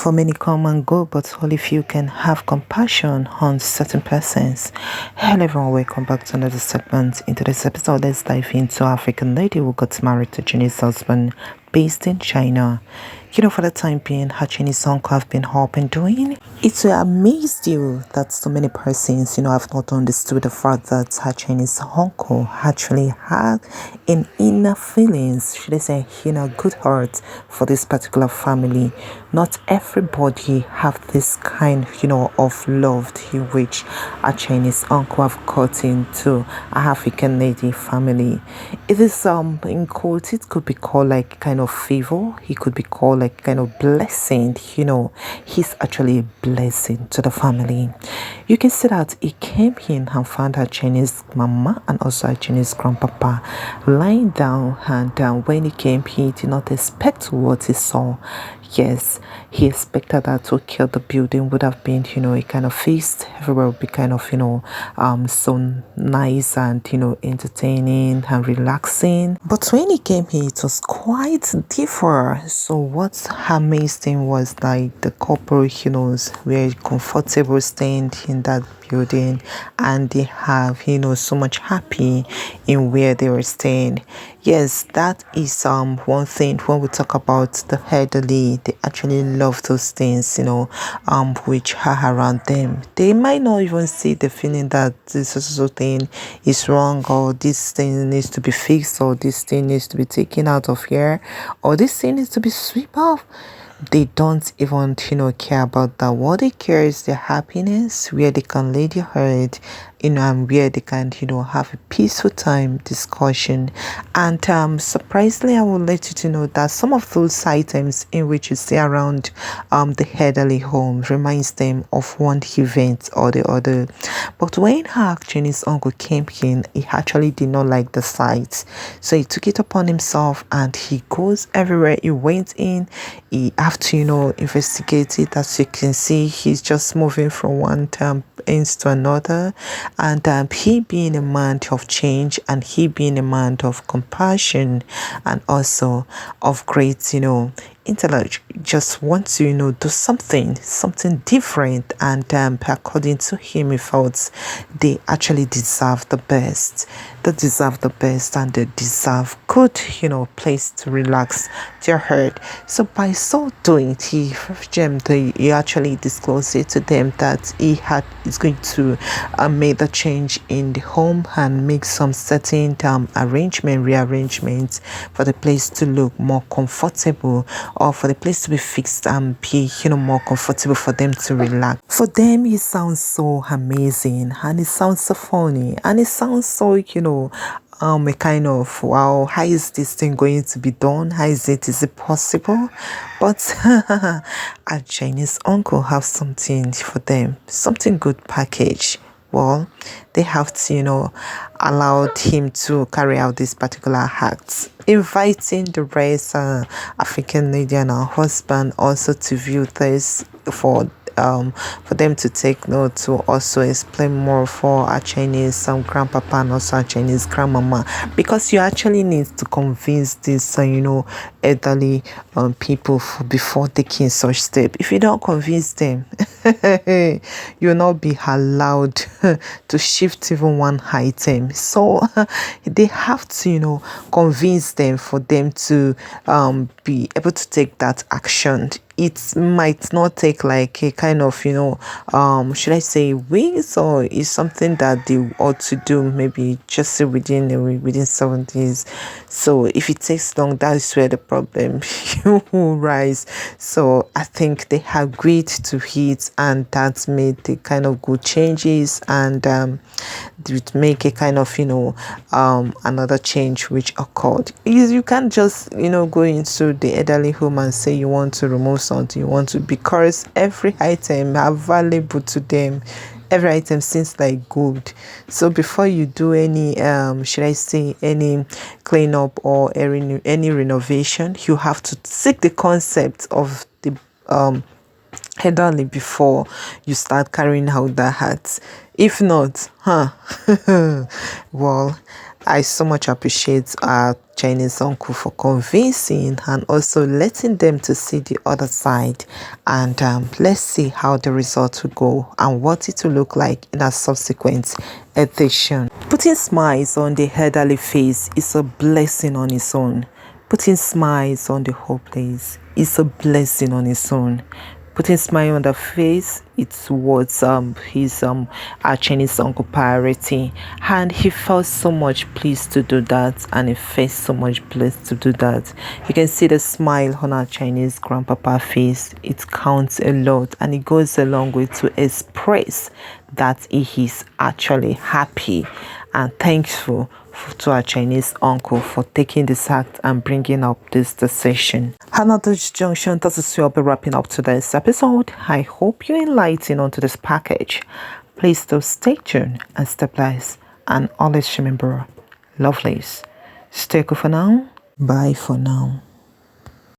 For many come and go, but only few can have compassion on certain persons. Hello everyone, welcome back to another segment. In today's episode, let's dive into African lady who got married to Chinese husband based in China. For the time being, her Chinese uncle have been up and doing. It will amaze you that so many persons, have not understood the fact that her Chinese uncle actually had an inner feelings, should I say, good heart for this particular family. Not everybody have this kind, of love in which a Chinese uncle have got into an African lady family. It is in quotes, it could be called like kind of favor. It could be called like kind of blessing. He's actually a blessing to the family. You can see that he came in and found her Chinese mama and also her Chinese grandpapa lying down, and when he came, he did not expect what he saw. Yes, he expected that to kill the building would have been, a kind of feast. Everywhere would be kind of, so nice and, entertaining and relaxing. But when he came here, it was quite different. So what amazed him was like the couple, were comfortable staying in that building, and they have so much happy in where they were staying. Yes, that is one thing. When we talk about the elderly, they actually love those things, which are around them. They might not even see the feeling that this sort of thing is wrong, or this thing needs to be fixed, or this thing needs to be taken out of here, or this thing needs to be swept off. They don't even care about that. What they care is their happiness, where they can lay their head, and where they can have a peaceful time discussion. And surprisingly, I will let you to know that some of those items in which you see around the elderly home reminds them of one event or the other. But when her Chinese uncle came in, he actually did not like the sight, so he took it upon himself and he goes everywhere he went in. He have to investigate it. As you can see, he's just moving from one end to another, and he being a man of change, and he being a man of compassion and also of great intellect, just wants to do something different. And according to him, he felt they actually deserve the best. And they deserve good place to relax their head. So by so doing, he actually disclosed it to them that is going to make the change in the home and make some certain rearrangements for the place to look more comfortable, or for the place to be fixed and be more comfortable for them to relax. For them, it sounds so amazing, and it sounds so funny, and it sounds so a kind of, wow, how is this thing going to be done? How is it possible? But a Chinese uncle have something for them, something good package. Well, they have to allowed him to carry out this particular act, inviting the rest African lady and her husband also to view this for them to take note, to also explain more for our Chinese grandpapa and also our Chinese grandmama, because you actually need to convince these elderly people before taking such step. If you don't convince them, you'll not be allowed to shift even one item. So they have to convince them for them to be able to take that action. It might not take like a kind of should I say weeks, or is something that they ought to do maybe just within 7 days. So if it takes long, that is where the problem will rise. So I think they agreed to it, and that made the kind of good changes, and they would make a kind of another change which occurred. Is you can't just go into the elderly home and say you want to remove something, you want to, because every item are valuable to them. Every item seems like gold. So before you do any should I say any cleanup or any renovation, you have to seek the concept of the elderly before you start carrying out that hat. If not, well, I so much appreciate our Chinese uncle for convincing and also letting them to see the other side. And let's see how the result will go and what it will look like in a subsequent edition. Putting smiles on the elderly face is a blessing on its own. Putting smiles on the whole place is a blessing on its own. Putting smile on the face, it's what his our Chinese uncle priority, and he felt so much pleased to do that, and he felt so much blessed to do that. You can see the smile on our Chinese grandpapa face. It counts a lot, and it goes a long way to express that he is actually happy and thankful to our Chinese uncle for taking this act and bringing up this decision. And at this junction, this is where I'll be wrapping up today's episode. I hope you're enlightened onto this package. Please do stay tuned and stay blessed. And always remember, lovelies, stay cool for now. Bye for now.